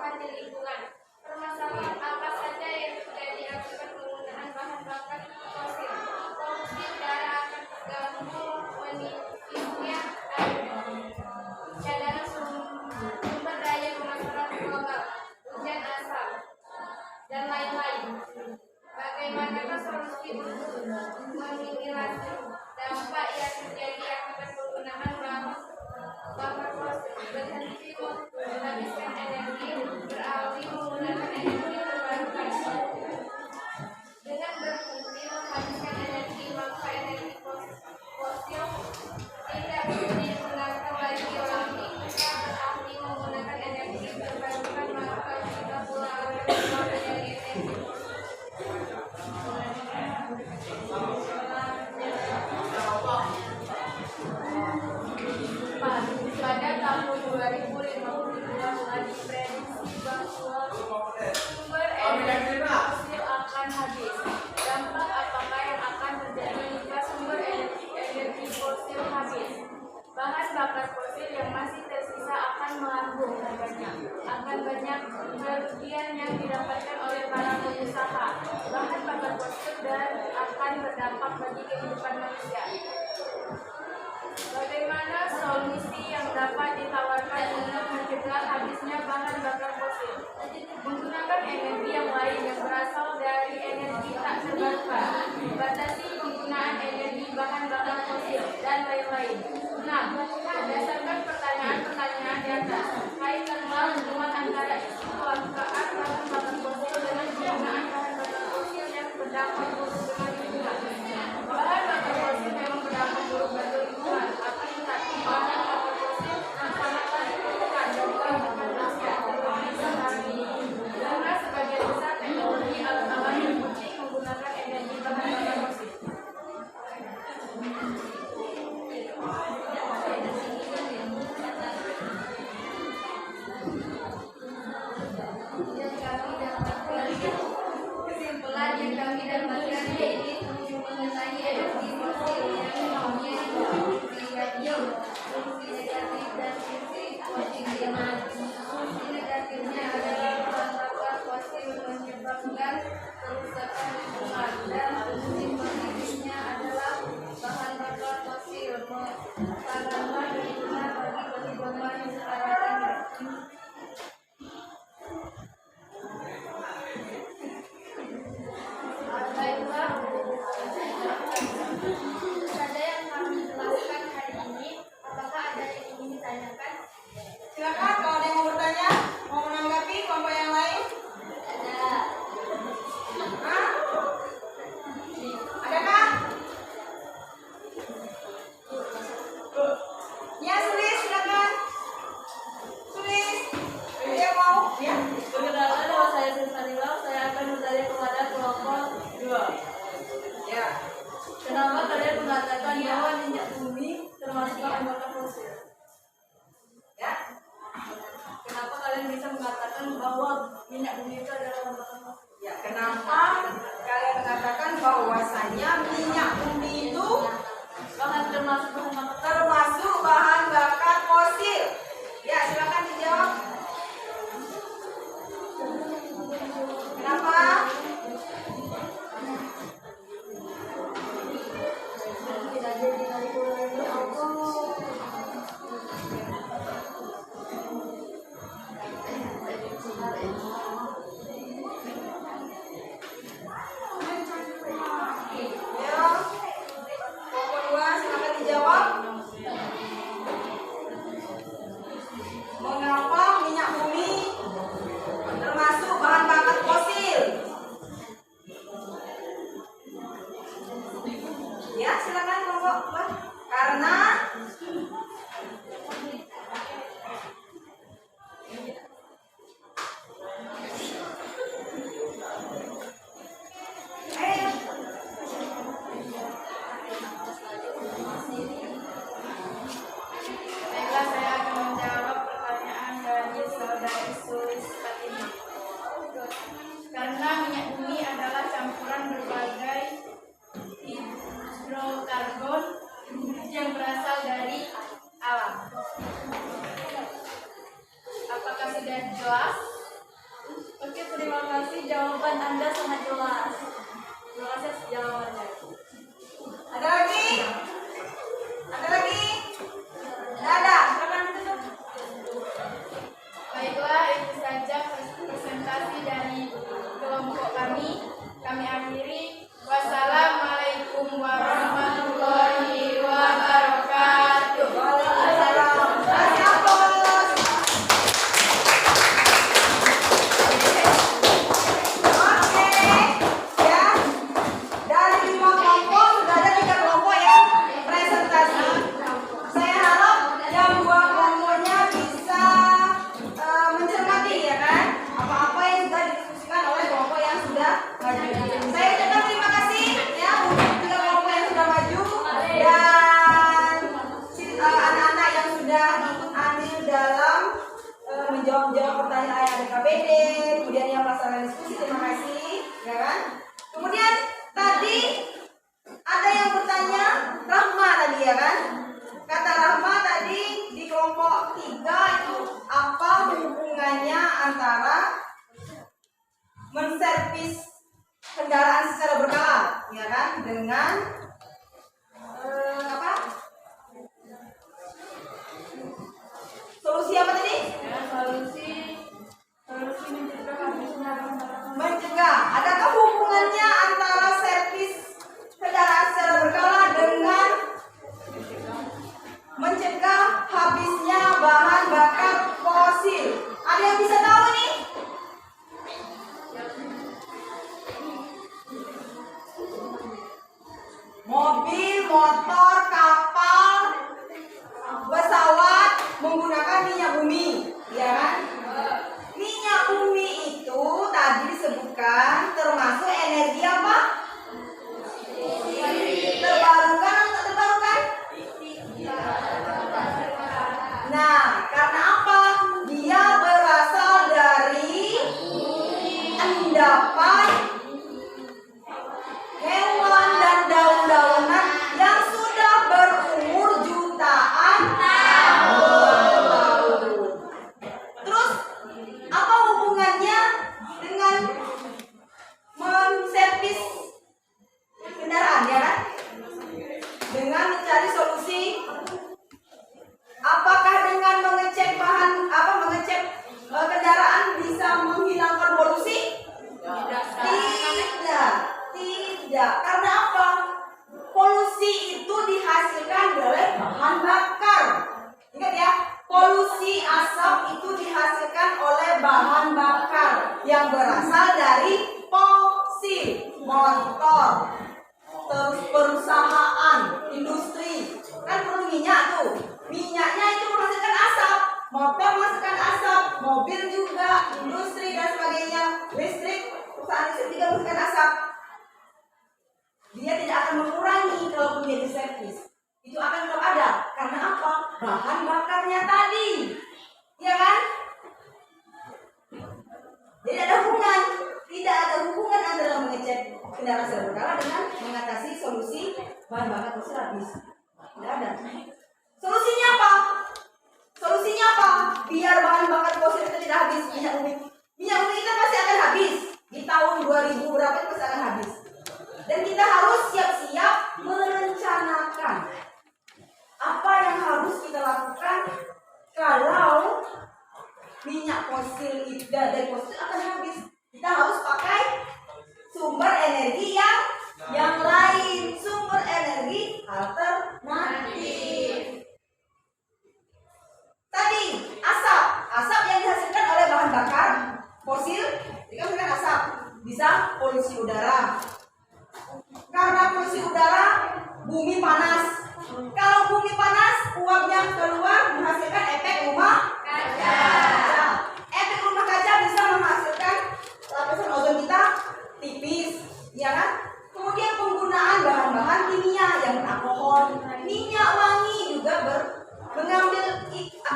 Ya. Perkenalkan, nama saya Silvanila. Saya akan bertanya kepada kelompok 2. Ya. Kenapa kalian mengatakan bahwa minyak bumi termasuk bahan bakar fosil? Ya. Kenapa kalian bisa mengatakan bahwa minyak bumi itu adalah bahan bakar fosil? Ya, kenapa kalian mengatakan bahwasanya minyak bumi itu Termasuk bahan bakar termasuk bahan bakar fosil? Ya, silakan dijawab. Kenapa? Ya. Kelompok 2 silakan dijawab. Mengapa minyak bumi termasuk bahan bakar fosil? Ya, silakan kelompok 2. Karena Baiklah, saya akan menjawab pertanyaan dari saudari Sulis ini. Karena minyak bumi adalah campuran berbagai hidrokarbon yang berasal dari alam. Apakah sudah jelas? Oke, terima kasih. Jawaban Anda sangat jelas. Terima kasih atas jawabannya. ada lagi? Ada lagi? Tidak ada. Silakan ditutup. Baiklah, itu saja presentasi dari kelompok kami. Kami akhiri. Wassalamualaikum warahmatullahi wabarakatuh. Waalaikumsalam. Kasih aplaus. Oke, ya. Dari 5 kelompok sudah ada 3 kelompok yang presentasi. Saya harap yang 2 kelompoknya bisa mencermati, ya kan, apa-apa yang sudah didiskusikan oleh kelompok yang sudah maju. Saya ucapkan terima kasih ya untuk 3 kelompok yang sudah maju dan anak-anak yang sudah ikut andil dalam menjawab pertanyaan ADKBD, kemudian yang melaksanakan diskusi, terima kasih, ya kan. Kemudian tadi ada yang bertanya, Rahma tadi, ya kan. Kata Rahma tadi di kelompok 3 itu apa hubungannya antara menservis kendaraan secara berkala, ya kan, dengan apa? Solusi apa tadi? Ya, solusi mencegah habisnya bahan bakar fosil. Mencegah. Adakah hubungannya antara servis kendaraan secara berkala dengan mencegah habisnya bahan bakar fosil? Ada yang bisa tahu nih? Mobil, motor, kapal, pesawat menggunakan minyak bumi, ya kan? Minyak bumi itu tadi disebutkan termasuk energi apa? Terbarukan atau tak terbarukan? Nah, karena apa? Dia berasal dari endapan hewan dan daun-daunan yang sudah berumur jutaan tahun. Terus apa hubungannya dengan menservis kendaraan, ya kan? Dengan mencari solusi. Apakah dengan mengecek kendaraan bisa menghilangkan polusi? Tidak. Karena apa? Polusi itu dihasilkan dari bahan bakar. Ingat ya, polusi asap itu dihasilkan oleh bahan bakar yang berasal dari fosil, motor, terus perusahaan, industri. Kan perlu minyak tuh. Minyaknya itu menghasilkan asap, motor menghasilkan asap, mobil juga, ketika menghasilkan asap, dia tidak akan mengurangi kalau punya di servis. Itu akan tetap ada. Karena apa? Bahan bakarnya tadi. Iya kan? Jadi tidak ada hubungan antara mengecek kendaraan sudah berkala dengan mengatasi solusi bahan bakar fosil habis. Tidak ada. Solusinya apa? Biar bahan bakar fosil itu tidak habis, minyak bumi. Minyak bumi kita pasti akan habis. Di tahun 2000 berapa itu pasti akan habis. Dan kita harus siap-siap merencanakan apa yang harus kita lakukan kalau minyak fosil dari fosil akan habis. Kita harus pakai sumber energi yang lain, sumber energi alternatif. Tadi asap yang dihasilkan oleh bahan bakar fosil, itu kan asap bisa polusi udara. Karena polusi udara, bumi panas. Kalau bumi panas, uapnya keluar menghasilkan efek rumah kaca. Efek rumah kaca bisa menghasilkan lapisan ozon kita tipis, ya kan? Kemudian penggunaan bahan-bahan kimia yang alkohol, minyak wangi juga mengambil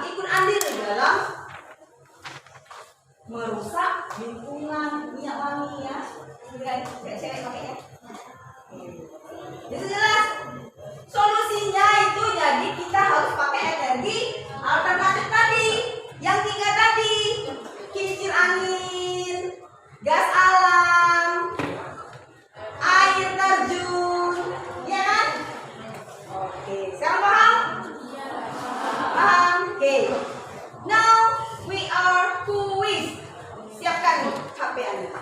ikut andil dalam merusak lingkungan. Minyak wangi ya, saya pakainya. Itu jelas. Solusinya itu jadi kita harus pakai energi alternatif tadi. Yang 3 tadi, kincir angin, gas alam, air terjun, ya kan? Oke, sekarang paham? Paham? Oke. Now we are quiz. Siapkan HP Anda.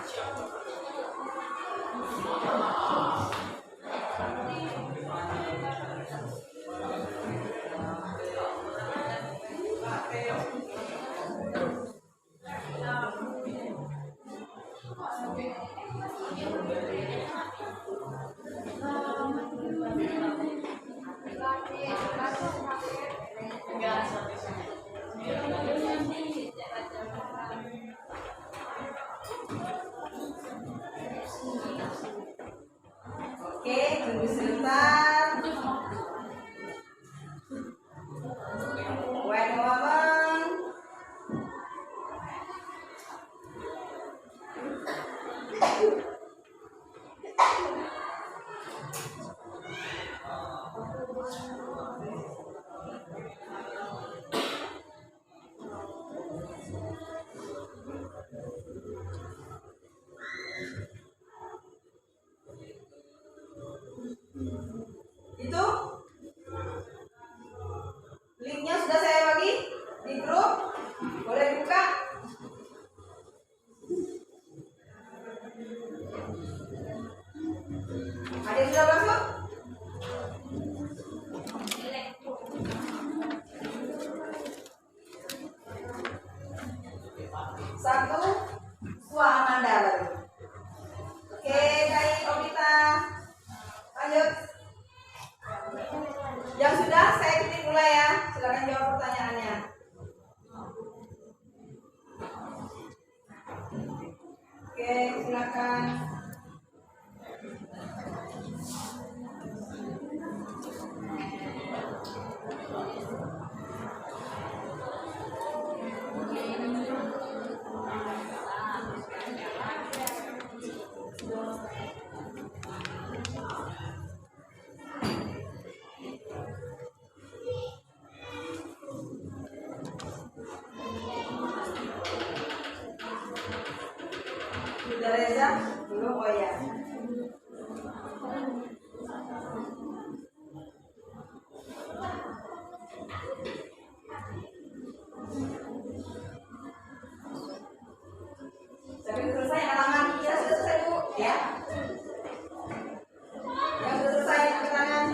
Oke, tunggu sebentar. Wait a moment. Itu linknya sudah saya bagi di grup, boleh dibuka. Ada yang sudah masuk? Satu, Wah Amanda baru. Oke, baik Obita. Lanjut. Yang sudah saya ketik mulai ya. Silakan jawab pertanyaannya. Oke, silakan. Sudah Reza? Belum, oh ya. Tapi selesai halangan, ya sudah selesai Bu, ya. Yang sudah selesai angkat tangan.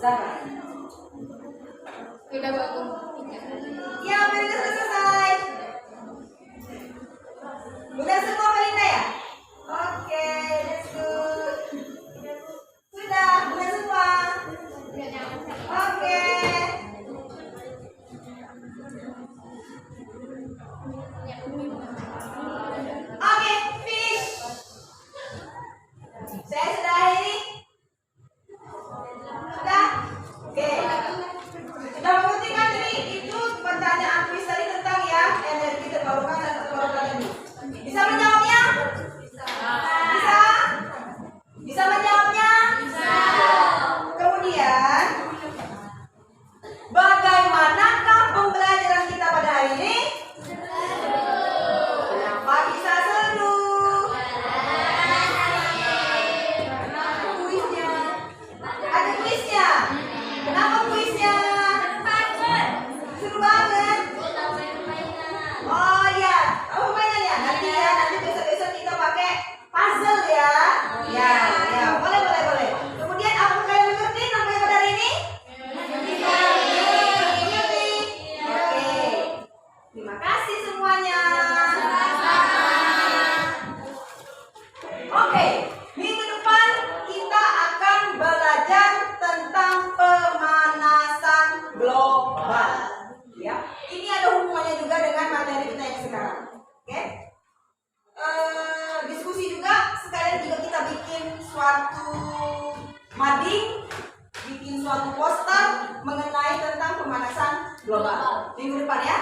Zara. Sudah Bu. Ya, Melinda sudah selesai. Udah semua Melinda ya? Oke, that's good. Sudah semua. Oke. Oke, finish. Saya sudah akhiri. Sudah? Oke. Sudah mengerti kan ini? Itu pertanyaan kuis tadi tentang ya energi terbarukan dan terbarukan ini. Bisa menjawabnya? Bisa? Bisa menjawabnya? Bisa. Kemudian, bagaimanakah pembelajaran kita pada hari ini? Kenapa bisa seru? Kenapa kuisnya? Ada kuisnya? Kenapa kuisnya? Seru banget. Oh ya, apa mainannya? Nanti ya, nanti besok-besok kita pakai puzzle ya. Ya, boleh. Kemudian apakah kalian mengerti namanya pada hari ini? Mengerti? Oke. Terima kasih semuanya. Oke, minggu depan kita akan belajar tentang pemanasan global. Ya, ini ada hubungannya juga dengan materi kita yang sekarang. Oke? Diskusi juga sekalian juga kita bikin suatu mading, bikin suatu poster mengenai tentang pemanasan global minggu depan ya.